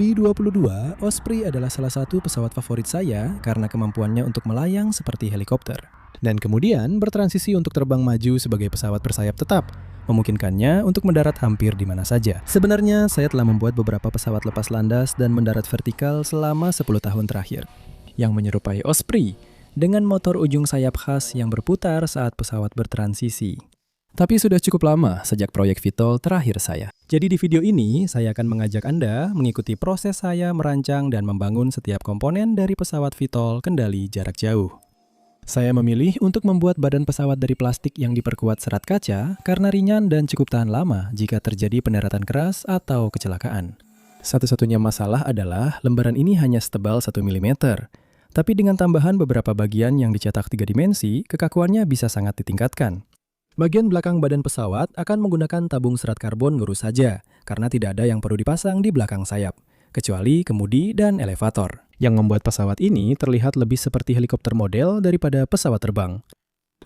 V-22 Osprey adalah salah satu pesawat favorit saya karena kemampuannya untuk melayang seperti helikopter. Dan kemudian bertransisi untuk terbang maju sebagai pesawat bersayap tetap, memungkinkannya untuk mendarat hampir di mana saja. Sebenarnya saya telah membuat beberapa pesawat lepas landas dan mendarat vertikal selama 10 tahun terakhir, yang menyerupai Osprey, dengan motor ujung sayap khas yang berputar saat pesawat bertransisi. Tapi sudah cukup lama sejak proyek VTOL terakhir saya. Jadi di video ini, saya akan mengajak Anda mengikuti proses saya merancang dan membangun setiap komponen dari pesawat VTOL kendali jarak jauh. Saya memilih untuk membuat badan pesawat dari plastik yang diperkuat serat kaca karena ringan dan cukup tahan lama jika terjadi pendaratan keras atau kecelakaan. Satu-satunya masalah adalah lembaran ini hanya setebal 1 mm. Tapi dengan tambahan beberapa bagian yang dicetak 3 dimensi, kekakuannya bisa sangat ditingkatkan. Bagian belakang badan pesawat akan menggunakan tabung serat karbon lurus saja, karena tidak ada yang perlu dipasang di belakang sayap, kecuali kemudi dan elevator, yang membuat pesawat ini terlihat lebih seperti helikopter model daripada pesawat terbang.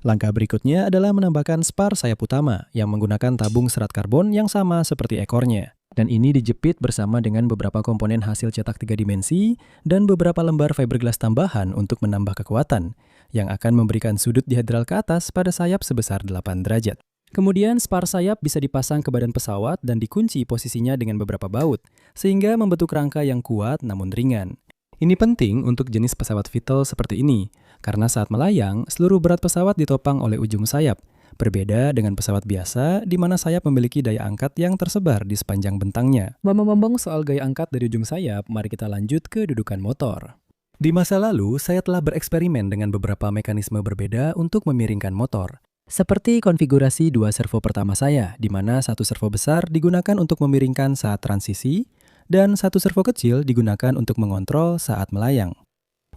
Langkah berikutnya adalah menambahkan spar sayap utama yang menggunakan tabung serat karbon yang sama seperti ekornya. Dan ini dijepit bersama dengan beberapa komponen hasil cetak 3 dimensi dan beberapa lembar fiberglass tambahan untuk menambah kekuatan, yang akan memberikan sudut dihedral ke atas pada sayap sebesar 8 derajat. Kemudian spar sayap bisa dipasang ke badan pesawat dan dikunci posisinya dengan beberapa baut, sehingga membentuk rangka yang kuat namun ringan. Ini penting untuk jenis pesawat VTOL seperti ini, karena saat melayang, seluruh berat pesawat ditopang oleh ujung sayap. Berbeda dengan pesawat biasa, di mana sayap memiliki daya angkat yang tersebar di sepanjang bentangnya. Ngomong-ngomong soal gaya angkat dari ujung sayap, mari kita lanjut ke dudukan motor. Di masa lalu, saya telah bereksperimen dengan beberapa mekanisme berbeda untuk memiringkan motor. Seperti konfigurasi 2 servo pertama saya, di mana 1 servo besar digunakan untuk memiringkan saat transisi, dan 1 servo kecil digunakan untuk mengontrol saat melayang.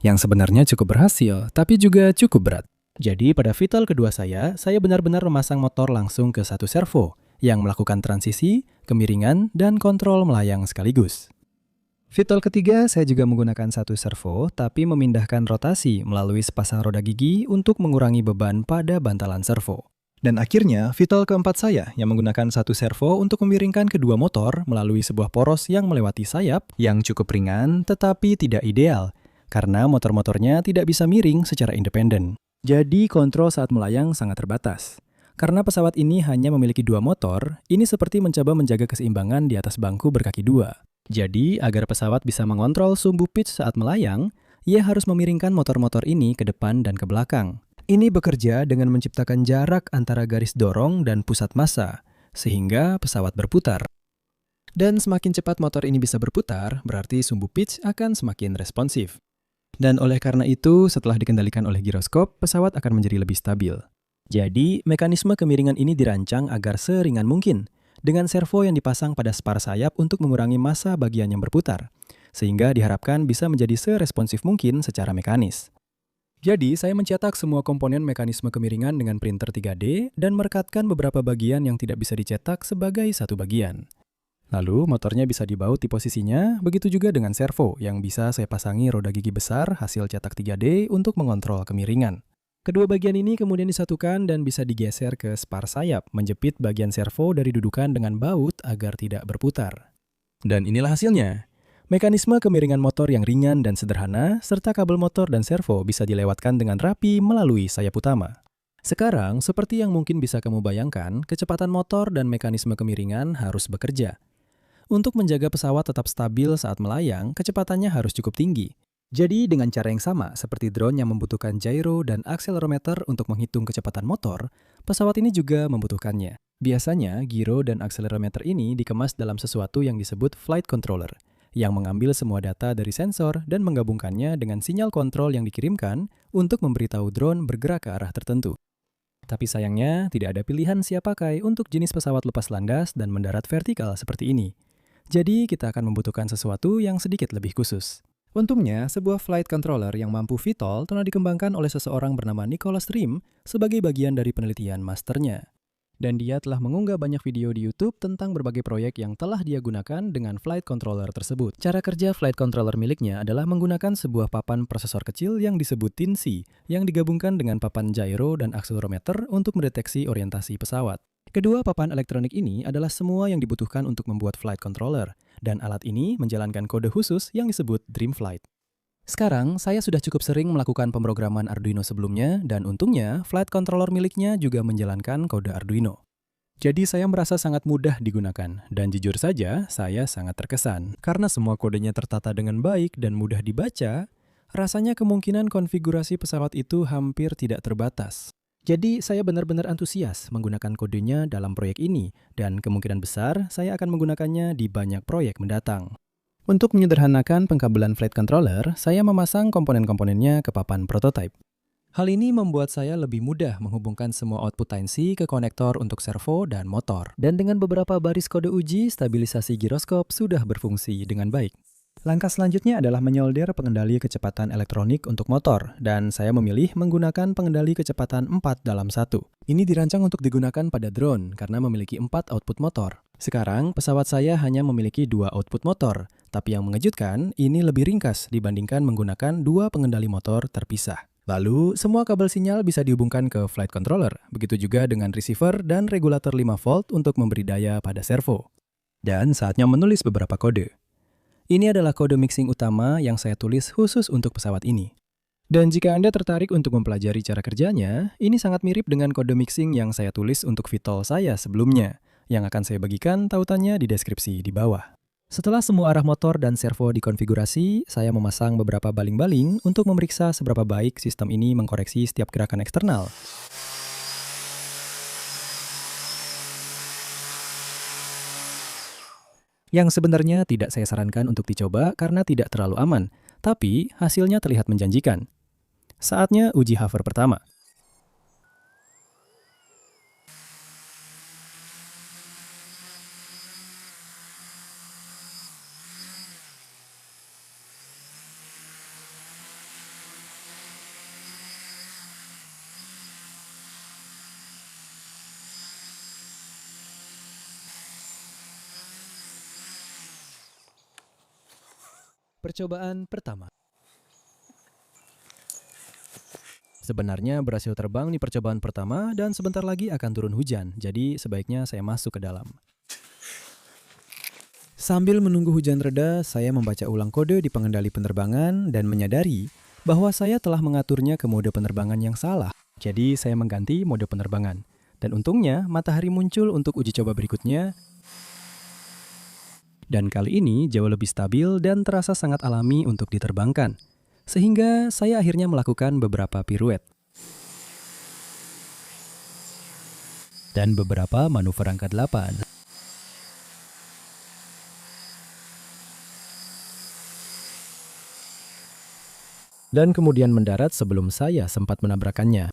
Yang sebenarnya cukup berhasil, tapi juga cukup berat. Jadi pada VTOL kedua saya benar-benar memasang motor langsung ke 1 servo yang melakukan transisi, kemiringan, dan kontrol melayang sekaligus. VTOL ketiga saya juga menggunakan 1 servo tapi memindahkan rotasi melalui sepasang roda gigi untuk mengurangi beban pada bantalan servo. Dan akhirnya VTOL keempat saya yang menggunakan 1 servo untuk memiringkan kedua motor melalui sebuah poros yang melewati sayap yang cukup ringan tetapi tidak ideal karena motor-motornya tidak bisa miring secara independen. Jadi kontrol saat melayang sangat terbatas. Karena pesawat ini hanya memiliki 2 motor, ini seperti mencoba menjaga keseimbangan di atas bangku berkaki 2. Jadi, agar pesawat bisa mengontrol sumbu pitch saat melayang, ia harus memiringkan motor-motor ini ke depan dan ke belakang. Ini bekerja dengan menciptakan jarak antara garis dorong dan pusat massa, sehingga pesawat berputar. Dan semakin cepat motor ini bisa berputar, berarti sumbu pitch akan semakin responsif. Dan oleh karena itu, setelah dikendalikan oleh giroskop, pesawat akan menjadi lebih stabil. Jadi, mekanisme kemiringan ini dirancang agar seringan mungkin, dengan servo yang dipasang pada spar sayap untuk mengurangi massa bagian yang berputar, sehingga diharapkan bisa menjadi seresponsif mungkin secara mekanis. Jadi, saya mencetak semua komponen mekanisme kemiringan dengan printer 3D dan merekatkan beberapa bagian yang tidak bisa dicetak sebagai satu bagian. Lalu, motornya bisa dibaut di posisinya, begitu juga dengan servo yang bisa saya pasangi roda gigi besar hasil cetak 3D untuk mengontrol kemiringan. Kedua bagian ini kemudian disatukan dan bisa digeser ke spar sayap, menjepit bagian servo dari dudukan dengan baut agar tidak berputar. Dan inilah hasilnya. Mekanisme kemiringan motor yang ringan dan sederhana, serta kabel motor dan servo bisa dilewatkan dengan rapi melalui sayap utama. Sekarang, seperti yang mungkin bisa kamu bayangkan, kecepatan motor dan mekanisme kemiringan harus bekerja. Untuk menjaga pesawat tetap stabil saat melayang, kecepatannya harus cukup tinggi. Jadi dengan cara yang sama seperti drone yang membutuhkan gyro dan accelerometer untuk menghitung kecepatan motor, pesawat ini juga membutuhkannya. Biasanya, gyro dan accelerometer ini dikemas dalam sesuatu yang disebut flight controller, yang mengambil semua data dari sensor dan menggabungkannya dengan sinyal kontrol yang dikirimkan untuk memberitahu drone bergerak ke arah tertentu. Tapi sayangnya, tidak ada pilihan siap pakai untuk jenis pesawat lepas landas dan mendarat vertikal seperti ini. Jadi, kita akan membutuhkan sesuatu yang sedikit lebih khusus. Untungnya, sebuah flight controller yang mampu VTOL telah dikembangkan oleh seseorang bernama Nicholas Rim sebagai bagian dari penelitian masternya. Dan dia telah mengunggah banyak video di YouTube tentang berbagai proyek yang telah dia gunakan dengan flight controller tersebut. Cara kerja flight controller miliknya adalah menggunakan sebuah papan prosesor kecil yang disebut TINSI, yang digabungkan dengan papan gyro dan accelerometer untuk mendeteksi orientasi pesawat. Kedua papan elektronik ini adalah semua yang dibutuhkan untuk membuat flight controller, dan alat ini menjalankan kode khusus yang disebut Dreamflight. Sekarang, saya sudah cukup sering melakukan pemrograman Arduino sebelumnya, dan untungnya, flight controller miliknya juga menjalankan kode Arduino. Jadi saya merasa sangat mudah digunakan, dan jujur saja, saya sangat terkesan. Karena semua kodenya tertata dengan baik dan mudah dibaca, rasanya kemungkinan konfigurasi pesawat itu hampir tidak terbatas. Jadi saya benar-benar antusias menggunakan kodenya dalam proyek ini, dan kemungkinan besar saya akan menggunakannya di banyak proyek mendatang. Untuk menyederhanakan pengkabelan flight controller, saya memasang komponen-komponennya ke papan prototype. Hal ini membuat saya lebih mudah menghubungkan semua output Type-C ke konektor untuk servo dan motor. Dan dengan beberapa baris kode uji, stabilisasi giroskop sudah berfungsi dengan baik. Langkah selanjutnya adalah menyolder pengendali kecepatan elektronik untuk motor, dan saya memilih menggunakan pengendali kecepatan 4 dalam 1. Ini dirancang untuk digunakan pada drone karena memiliki 4 output motor. Sekarang, pesawat saya hanya memiliki 2 output motor, tapi yang mengejutkan, ini lebih ringkas dibandingkan menggunakan 2 pengendali motor terpisah. Lalu, semua kabel sinyal bisa dihubungkan ke flight controller, begitu juga dengan receiver dan regulator 5 volt untuk memberi daya pada servo. Dan saatnya menulis beberapa kode. Ini adalah kode mixing utama yang saya tulis khusus untuk pesawat ini. Dan jika Anda tertarik untuk mempelajari cara kerjanya, ini sangat mirip dengan kode mixing yang saya tulis untuk VTOL saya sebelumnya, yang akan saya bagikan tautannya di deskripsi di bawah. Setelah semua arah motor dan servo dikonfigurasi, saya memasang beberapa baling-baling untuk memeriksa seberapa baik sistem ini mengkoreksi setiap gerakan eksternal. Yang sebenarnya tidak saya sarankan untuk dicoba karena tidak terlalu aman, tapi hasilnya terlihat menjanjikan. Saatnya uji hover pertama. Percobaan pertama. Sebenarnya berhasil terbang di percobaan pertama dan sebentar lagi akan turun hujan, jadi sebaiknya saya masuk ke dalam. Sambil menunggu hujan reda, saya membaca ulang kode di pengendali penerbangan dan menyadari bahwa saya telah mengaturnya ke mode penerbangan yang salah. Jadi saya mengganti mode penerbangan. Dan untungnya matahari muncul untuk uji coba berikutnya. Dan kali ini jauh lebih stabil dan terasa sangat alami untuk diterbangkan. Sehingga saya akhirnya melakukan beberapa piruet. Dan beberapa manuver angka 8. Dan kemudian mendarat sebelum saya sempat menabrakannya.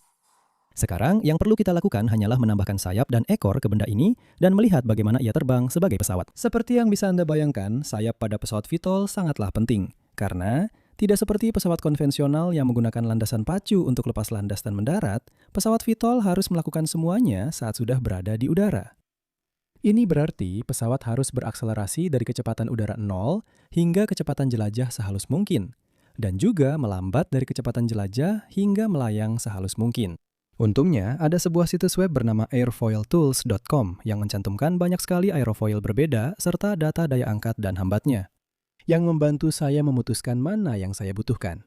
Sekarang, yang perlu kita lakukan hanyalah menambahkan sayap dan ekor ke benda ini dan melihat bagaimana ia terbang sebagai pesawat. Seperti yang bisa Anda bayangkan, sayap pada pesawat VTOL sangatlah penting. Karena, tidak seperti pesawat konvensional yang menggunakan landasan pacu untuk lepas landas dan mendarat, pesawat VTOL harus melakukan semuanya saat sudah berada di udara. Ini berarti pesawat harus berakselerasi dari kecepatan udara 0 hingga kecepatan jelajah sehalus mungkin. Dan juga melambat dari kecepatan jelajah hingga melayang sehalus mungkin. Untungnya, ada sebuah situs web bernama airfoiltools.com yang mencantumkan banyak sekali aerofoil berbeda serta data daya angkat dan hambatnya, yang membantu saya memutuskan mana yang saya butuhkan.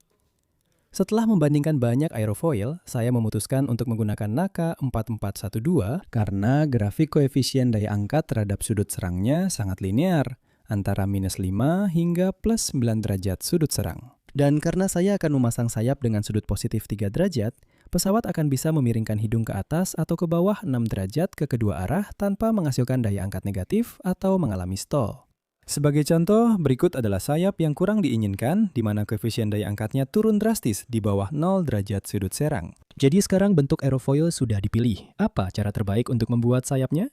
Setelah membandingkan banyak aerofoil, saya memutuskan untuk menggunakan NACA 4412 karena grafik koefisien daya angkat terhadap sudut serangnya sangat linear, antara -5 hingga +9 derajat sudut serang. Dan karena saya akan memasang sayap dengan sudut positif 3 derajat, pesawat akan bisa memiringkan hidung ke atas atau ke bawah 6 derajat ke kedua arah tanpa menghasilkan daya angkat negatif atau mengalami stall. Sebagai contoh, berikut adalah sayap yang kurang diinginkan, di mana koefisien daya angkatnya turun drastis di bawah 0 derajat sudut serang. Jadi sekarang bentuk aerofoil sudah dipilih. Apa cara terbaik untuk membuat sayapnya?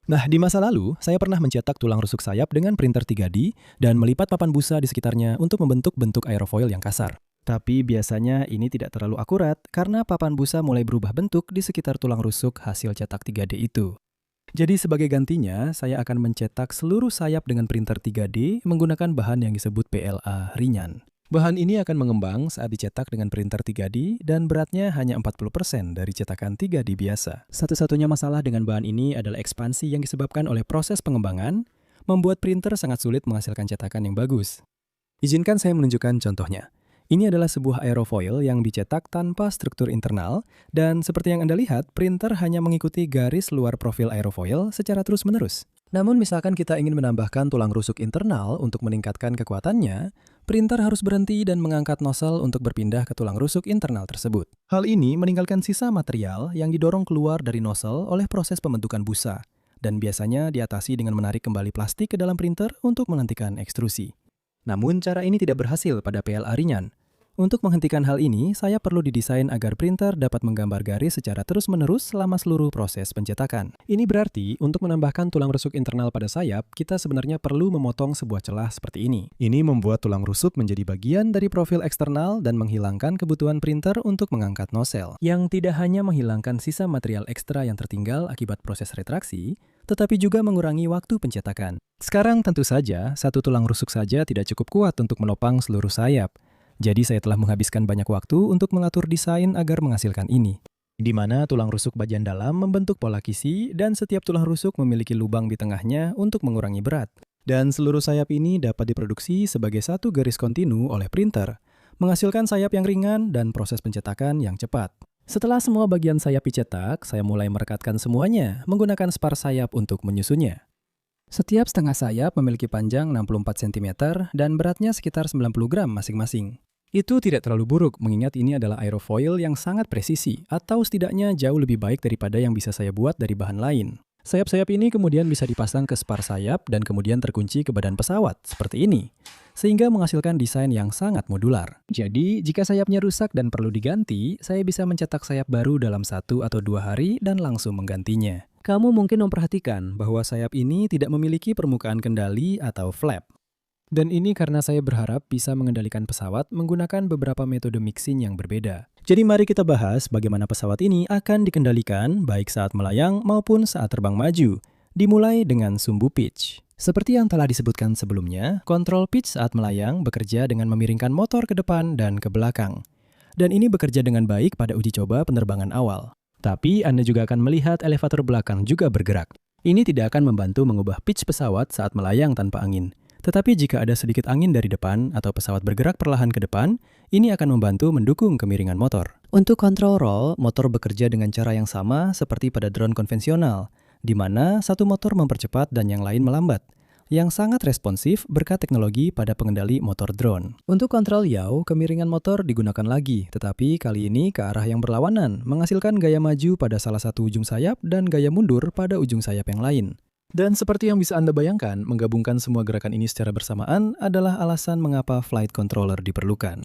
Nah, di masa lalu, saya pernah mencetak tulang rusuk sayap dengan printer 3D dan melipat papan busa di sekitarnya untuk membentuk bentuk aerofoil yang kasar. Tapi biasanya ini tidak terlalu akurat karena papan busa mulai berubah bentuk di sekitar tulang rusuk hasil cetak 3D itu. Jadi sebagai gantinya, saya akan mencetak seluruh sayap dengan printer 3D menggunakan bahan yang disebut PLA ringan. Bahan ini akan mengembang saat dicetak dengan printer 3D dan beratnya hanya 40% dari cetakan 3D biasa. Satu-satunya masalah dengan bahan ini adalah ekspansi yang disebabkan oleh proses pengembangan, membuat printer sangat sulit menghasilkan cetakan yang bagus. Izinkan saya menunjukkan contohnya. Ini adalah sebuah aerofoil yang dicetak tanpa struktur internal, dan seperti yang Anda lihat, printer hanya mengikuti garis luar profil aerofoil secara terus-menerus. Namun misalkan kita ingin menambahkan tulang rusuk internal untuk meningkatkan kekuatannya, printer harus berhenti dan mengangkat nozzle untuk berpindah ke tulang rusuk internal tersebut. Hal ini meninggalkan sisa material yang didorong keluar dari nozzle oleh proses pembentukan busa, dan biasanya diatasi dengan menarik kembali plastik ke dalam printer untuk menghentikan ekstrusi. Namun cara ini tidak berhasil pada PLA ringan. Untuk menghentikan hal ini, saya perlu didesain agar printer dapat menggambar garis secara terus-menerus selama seluruh proses pencetakan. Ini berarti, untuk menambahkan tulang rusuk internal pada sayap, kita sebenarnya perlu memotong sebuah celah seperti ini. Ini membuat tulang rusuk menjadi bagian dari profil eksternal dan menghilangkan kebutuhan printer untuk mengangkat nozzle. Yang tidak hanya menghilangkan sisa material ekstra yang tertinggal akibat proses retraksi, tetapi juga mengurangi waktu pencetakan. Sekarang tentu saja, satu tulang rusuk saja tidak cukup kuat untuk menopang seluruh sayap. Jadi saya telah menghabiskan banyak waktu untuk mengatur desain agar menghasilkan ini. Di mana tulang rusuk bagian dalam membentuk pola kisi dan setiap tulang rusuk memiliki lubang di tengahnya untuk mengurangi berat. Dan seluruh sayap ini dapat diproduksi sebagai satu garis kontinu oleh printer, menghasilkan sayap yang ringan dan proses pencetakan yang cepat. Setelah semua bagian sayap dicetak, saya mulai merekatkan semuanya menggunakan spar sayap untuk menyusunnya. Setiap setengah sayap memiliki panjang 64 cm dan beratnya sekitar 90 gram masing-masing. Itu tidak terlalu buruk mengingat ini adalah aerofoil yang sangat presisi atau setidaknya jauh lebih baik daripada yang bisa saya buat dari bahan lain. Sayap-sayap ini kemudian bisa dipasang ke spar sayap dan kemudian terkunci ke badan pesawat seperti ini, sehingga menghasilkan desain yang sangat modular. Jadi, jika sayapnya rusak dan perlu diganti, saya bisa mencetak sayap baru dalam 1 atau 2 hari dan langsung menggantinya. Kamu mungkin memperhatikan bahwa sayap ini tidak memiliki permukaan kendali atau flap. Dan ini karena saya berharap bisa mengendalikan pesawat menggunakan beberapa metode mixing yang berbeda. Jadi mari kita bahas bagaimana pesawat ini akan dikendalikan baik saat melayang maupun saat terbang maju. Dimulai dengan sumbu pitch. Seperti yang telah disebutkan sebelumnya, kontrol pitch saat melayang bekerja dengan memiringkan motor ke depan dan ke belakang. Dan ini bekerja dengan baik pada uji coba penerbangan awal. Tapi Anda juga akan melihat elevator belakang juga bergerak. Ini tidak akan membantu mengubah pitch pesawat saat melayang tanpa angin. Tetapi jika ada sedikit angin dari depan atau pesawat bergerak perlahan ke depan, ini akan membantu mendukung kemiringan motor. Untuk kontrol roll, motor bekerja dengan cara yang sama seperti pada drone konvensional, di mana satu motor mempercepat dan yang lain melambat, yang sangat responsif berkat teknologi pada pengendali motor drone. Untuk kontrol yaw, kemiringan motor digunakan lagi, tetapi kali ini ke arah yang berlawanan, menghasilkan gaya maju pada salah satu ujung sayap dan gaya mundur pada ujung sayap yang lain. Dan seperti yang bisa Anda bayangkan, menggabungkan semua gerakan ini secara bersamaan adalah alasan mengapa flight controller diperlukan.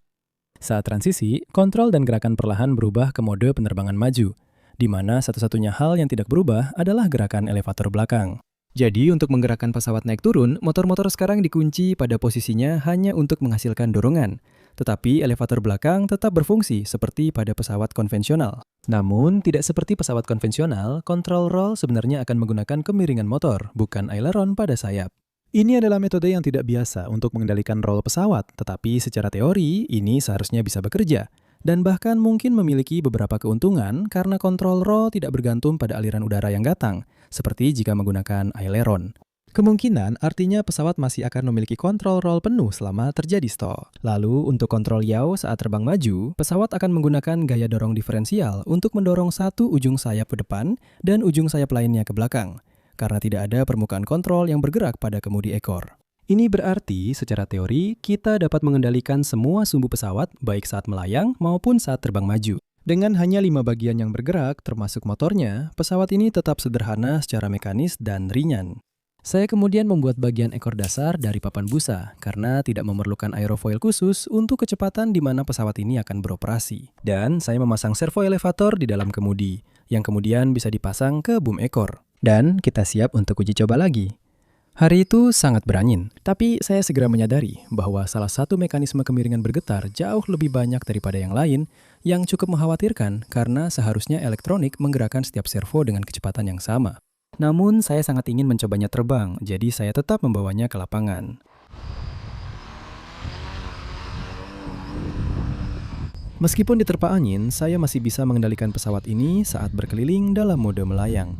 Saat transisi, kontrol dan gerakan perlahan berubah ke mode penerbangan maju, di mana satu-satunya hal yang tidak berubah adalah gerakan elevator belakang. Jadi, untuk menggerakkan pesawat naik turun, motor-motor sekarang dikunci pada posisinya hanya untuk menghasilkan dorongan. Tetapi elevator belakang tetap berfungsi seperti pada pesawat konvensional. Namun, tidak seperti pesawat konvensional, kontrol roll sebenarnya akan menggunakan kemiringan motor, bukan aileron pada sayap. Ini adalah metode yang tidak biasa untuk mengendalikan roll pesawat, tetapi secara teori, ini seharusnya bisa bekerja. Dan bahkan mungkin memiliki beberapa keuntungan karena kontrol roll tidak bergantung pada aliran udara yang datang, seperti jika menggunakan aileron. Kemungkinan artinya pesawat masih akan memiliki kontrol roll penuh selama terjadi stall. Lalu, untuk kontrol yaw saat terbang maju, pesawat akan menggunakan gaya dorong diferensial untuk mendorong satu ujung sayap ke depan dan ujung sayap lainnya ke belakang, karena tidak ada permukaan kontrol yang bergerak pada kemudi ekor. Ini berarti, secara teori, kita dapat mengendalikan semua sumbu pesawat baik saat melayang maupun saat terbang maju. Dengan hanya 5 bagian yang bergerak, termasuk motornya, pesawat ini tetap sederhana secara mekanis dan ringan. Saya kemudian membuat bagian ekor dasar dari papan busa, karena tidak memerlukan aerofoil khusus untuk kecepatan di mana pesawat ini akan beroperasi. Dan saya memasang servo elevator di dalam kemudi, yang kemudian bisa dipasang ke boom ekor. Dan kita siap untuk uji coba lagi. Hari itu sangat berangin, tapi saya segera menyadari bahwa salah satu mekanisme kemiringan bergetar jauh lebih banyak daripada yang lain, yang cukup mengkhawatirkan karena seharusnya elektronik menggerakkan setiap servo dengan kecepatan yang sama. Namun, saya sangat ingin mencobanya terbang, jadi saya tetap membawanya ke lapangan. Meskipun diterpa angin, saya masih bisa mengendalikan pesawat ini saat berkeliling dalam mode melayang.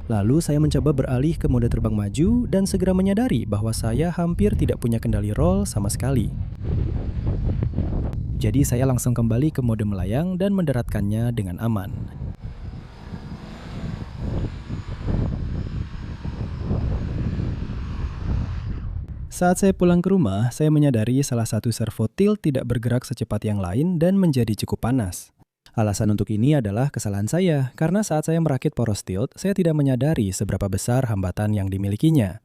Lalu saya mencoba beralih ke mode terbang maju dan segera menyadari bahwa saya hampir tidak punya kendali roll sama sekali. Jadi saya langsung kembali ke mode melayang dan mendaratkannya dengan aman. Saat saya pulang ke rumah, saya menyadari salah satu servo tilt tidak bergerak secepat yang lain dan menjadi cukup panas. Alasan untuk ini adalah kesalahan saya, karena saat saya merakit poros tilt, saya tidak menyadari seberapa besar hambatan yang dimilikinya.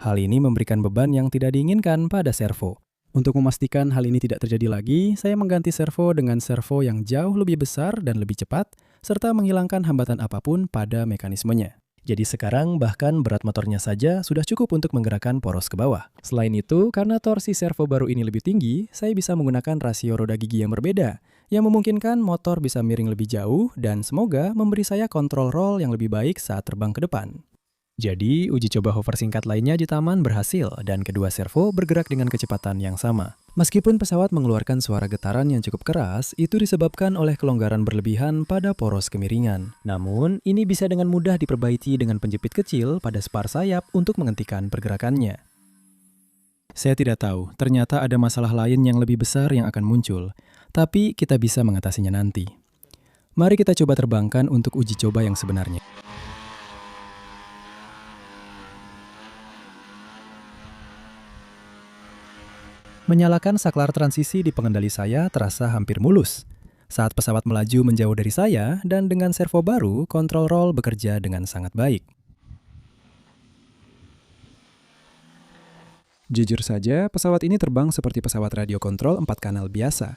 Hal ini memberikan beban yang tidak diinginkan pada servo. Untuk memastikan hal ini tidak terjadi lagi, saya mengganti servo dengan servo yang jauh lebih besar dan lebih cepat, serta menghilangkan hambatan apapun pada mekanismenya. Jadi sekarang bahkan berat motornya saja sudah cukup untuk menggerakkan poros ke bawah. Selain itu, karena torsi servo baru ini lebih tinggi, saya bisa menggunakan rasio roda gigi yang berbeda, yang memungkinkan motor bisa miring lebih jauh dan semoga memberi saya kontrol roll yang lebih baik saat terbang ke depan. Jadi, uji coba hover singkat lainnya di taman berhasil dan kedua servo bergerak dengan kecepatan yang sama. Meskipun pesawat mengeluarkan suara getaran yang cukup keras, itu disebabkan oleh kelonggaran berlebihan pada poros kemiringan. Namun, ini bisa dengan mudah diperbaiki dengan penjepit kecil pada spar sayap untuk menghentikan pergerakannya. Saya tidak tahu, ternyata ada masalah lain yang lebih besar yang akan muncul, tapi kita bisa mengatasinya nanti. Mari kita coba terbangkan untuk uji coba yang sebenarnya. Menyalakan saklar transisi di pengendali saya terasa hampir mulus. Saat pesawat melaju menjauh dari saya dan dengan servo baru, kontrol roll bekerja dengan sangat baik. Jujur saja, pesawat ini terbang seperti pesawat radio kontrol 4 kanal biasa.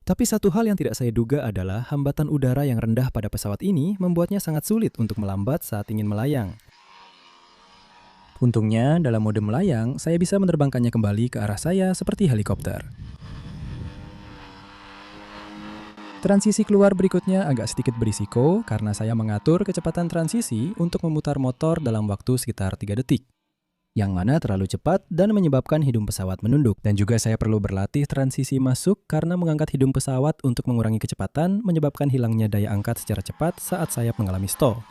Tapi satu hal yang tidak saya duga adalah hambatan udara yang rendah pada pesawat ini membuatnya sangat sulit untuk melambat saat ingin melayang. Untungnya, dalam mode melayang, saya bisa menerbangkannya kembali ke arah saya seperti helikopter. Transisi keluar berikutnya agak sedikit berisiko karena saya mengatur kecepatan transisi untuk memutar motor dalam waktu sekitar 3 detik. Yang mana terlalu cepat dan menyebabkan hidung pesawat menunduk. Dan juga saya perlu berlatih transisi masuk karena mengangkat hidung pesawat untuk mengurangi kecepatan menyebabkan hilangnya daya angkat secara cepat saat sayap mengalami stall.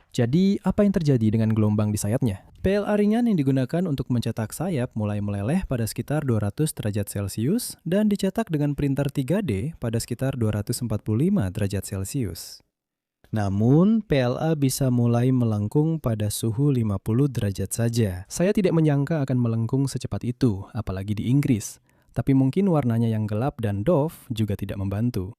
Jadi, apa yang terjadi dengan gelombang di sayapnya? PLA ringan yang digunakan untuk mencetak sayap mulai meleleh pada sekitar 200 derajat Celcius dan dicetak dengan printer 3D pada sekitar 245 derajat Celcius. Namun, PLA bisa mulai melengkung pada suhu 50 derajat saja. Saya tidak menyangka akan melengkung secepat itu, apalagi di Inggris. Tapi mungkin warnanya yang gelap dan doff juga tidak membantu.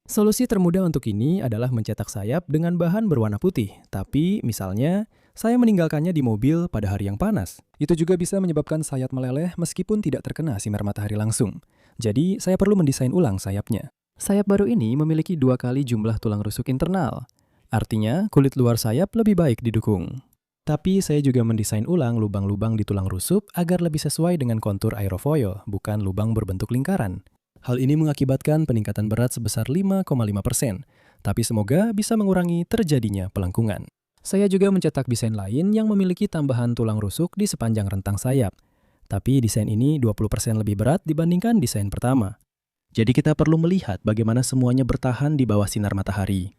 Solusi termudah untuk ini adalah mencetak sayap dengan bahan berwarna putih. Tapi, misalnya, saya meninggalkannya di mobil pada hari yang panas. Itu juga bisa menyebabkan sayap meleleh meskipun tidak terkena sinar matahari langsung. Jadi, saya perlu mendesain ulang sayapnya. Sayap baru ini memiliki 2 kali jumlah tulang rusuk internal. Artinya, kulit luar sayap lebih baik didukung. Tapi, saya juga mendesain ulang lubang-lubang di tulang rusuk agar lebih sesuai dengan kontur aerofoil, bukan lubang berbentuk lingkaran. Hal ini mengakibatkan peningkatan berat sebesar 5,5%, tapi semoga bisa mengurangi terjadinya pelengkungan. Saya juga mencetak desain lain yang memiliki tambahan tulang rusuk di sepanjang rentang sayap. Tapi desain ini 20% lebih berat dibandingkan desain pertama. Jadi kita perlu melihat bagaimana semuanya bertahan di bawah sinar matahari.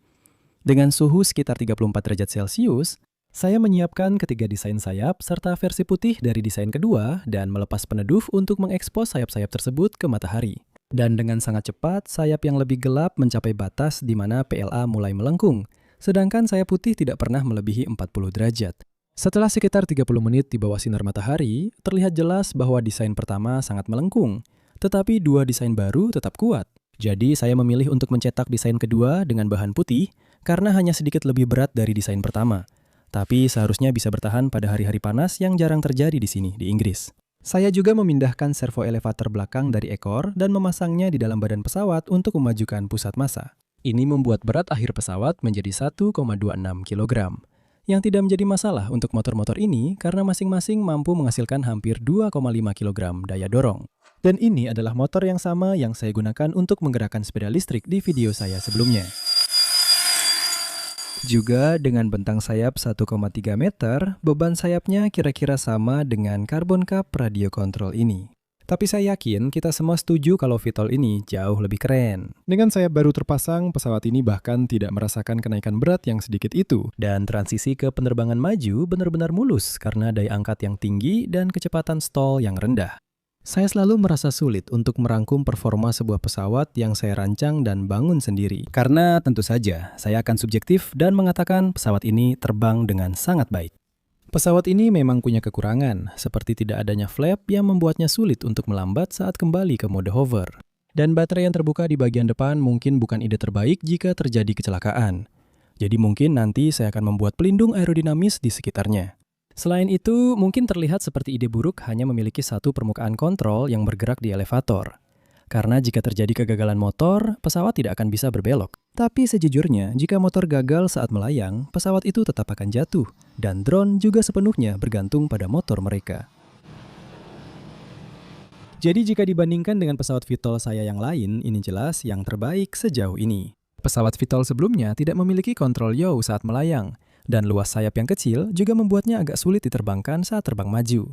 Dengan suhu sekitar 34 derajat Celcius, saya menyiapkan ketiga desain sayap serta versi putih dari desain kedua dan melepas peneduh untuk mengekspos sayap-sayap tersebut ke matahari. Dan dengan sangat cepat, sayap yang lebih gelap mencapai batas di mana PLA mulai melengkung, sedangkan sayap putih tidak pernah melebihi 40 derajat. Setelah sekitar 30 menit di bawah sinar matahari, terlihat jelas bahwa desain pertama sangat melengkung, tetapi dua desain baru tetap kuat. Jadi saya memilih untuk mencetak desain kedua dengan bahan putih karena hanya sedikit lebih berat dari desain pertama. Tapi seharusnya bisa bertahan pada hari-hari panas yang jarang terjadi di sini, di Inggris. Saya juga memindahkan servo elevator belakang dari ekor dan memasangnya di dalam badan pesawat untuk memajukan pusat massa. Ini membuat berat akhir pesawat menjadi 1,26 kg. Yang tidak menjadi masalah untuk motor-motor ini karena masing-masing mampu menghasilkan hampir 2,5 kg daya dorong. Dan ini adalah motor yang sama yang saya gunakan untuk menggerakkan sepeda listrik di video saya sebelumnya. Juga dengan bentang sayap 1,3 meter, beban sayapnya kira-kira sama dengan Carbon Cup radio control ini. Tapi saya yakin kita semua setuju kalau VTOL ini jauh lebih keren. Dengan sayap baru terpasang, pesawat ini bahkan tidak merasakan kenaikan berat yang sedikit itu. Dan transisi ke penerbangan maju benar-benar mulus karena daya angkat yang tinggi dan kecepatan stall yang rendah. Saya selalu merasa sulit untuk merangkum performa sebuah pesawat yang saya rancang dan bangun sendiri. Karena tentu saja, saya akan subjektif dan mengatakan pesawat ini terbang dengan sangat baik. Pesawat ini memang punya kekurangan, seperti tidak adanya flap yang membuatnya sulit untuk melambat saat kembali ke mode hover. Dan baterai yang terbuka di bagian depan mungkin bukan ide terbaik jika terjadi kecelakaan. Jadi mungkin nanti saya akan membuat pelindung aerodinamis di sekitarnya. Selain itu, mungkin terlihat seperti ide buruk hanya memiliki satu permukaan kontrol yang bergerak di elevator. Karena jika terjadi kegagalan motor, pesawat tidak akan bisa berbelok. Tapi sejujurnya, jika motor gagal saat melayang, pesawat itu tetap akan jatuh. Dan drone juga sepenuhnya bergantung pada motor mereka. Jadi jika dibandingkan dengan pesawat VTOL saya yang lain, ini jelas yang terbaik sejauh ini. Pesawat VTOL sebelumnya tidak memiliki kontrol yaw saat melayang. Dan luas sayap yang kecil juga membuatnya agak sulit diterbangkan saat terbang maju.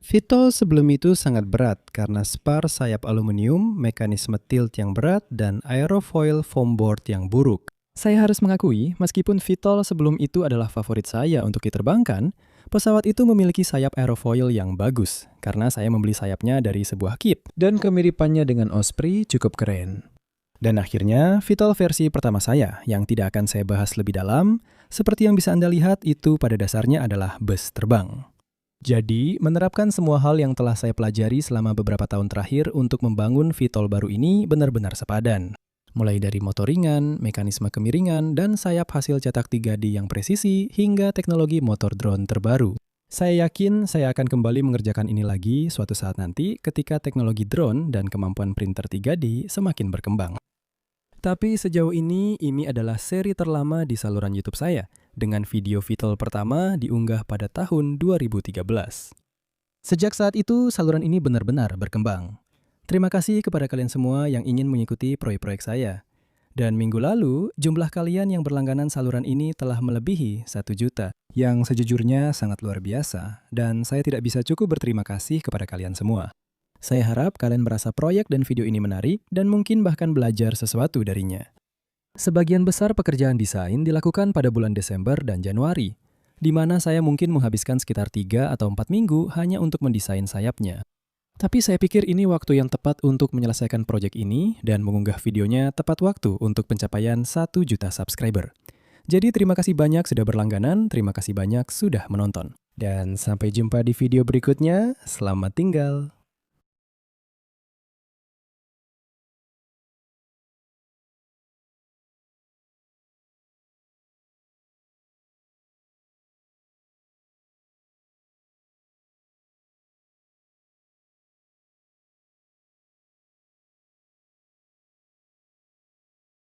VTOL sebelum itu sangat berat karena spar sayap aluminium, mekanisme tilt yang berat, dan aerofoil foam board yang buruk. Saya harus mengakui, meskipun VTOL sebelum itu adalah favorit saya untuk diterbangkan, pesawat itu memiliki sayap aerofoil yang bagus, karena saya membeli sayapnya dari sebuah kit, dan kemiripannya dengan Osprey cukup keren. Dan akhirnya, VTOL versi pertama saya, yang tidak akan saya bahas lebih dalam, seperti yang bisa Anda lihat, itu pada dasarnya adalah bus terbang. Jadi, menerapkan semua hal yang telah saya pelajari selama beberapa tahun terakhir untuk membangun VTOL baru ini benar-benar sepadan. Mulai dari motor ringan, mekanisme kemiringan, dan sayap hasil cetak 3D yang presisi, hingga teknologi motor drone terbaru. Saya yakin saya akan kembali mengerjakan ini lagi suatu saat nanti ketika teknologi drone dan kemampuan printer 3D semakin berkembang. Tapi sejauh ini adalah seri terlama di saluran YouTube saya, dengan video VTOL pertama diunggah pada tahun 2013. Sejak saat itu, saluran ini benar-benar berkembang. Terima kasih kepada kalian semua yang ingin mengikuti proyek-proyek saya. Dan minggu lalu, jumlah kalian yang berlangganan saluran ini telah melebihi 1 juta, yang sejujurnya sangat luar biasa, dan saya tidak bisa cukup berterima kasih kepada kalian semua. Saya harap kalian merasa proyek dan video ini menarik dan mungkin bahkan belajar sesuatu darinya. Sebagian besar pekerjaan desain dilakukan pada bulan Desember dan Januari, di mana saya mungkin menghabiskan sekitar 3 atau 4 minggu hanya untuk mendesain sayapnya. Tapi saya pikir ini waktu yang tepat untuk menyelesaikan proyek ini dan mengunggah videonya tepat waktu untuk pencapaian 1 juta subscriber. Jadi terima kasih banyak sudah berlangganan, terima kasih banyak sudah menonton. Dan sampai jumpa di video berikutnya, selamat tinggal.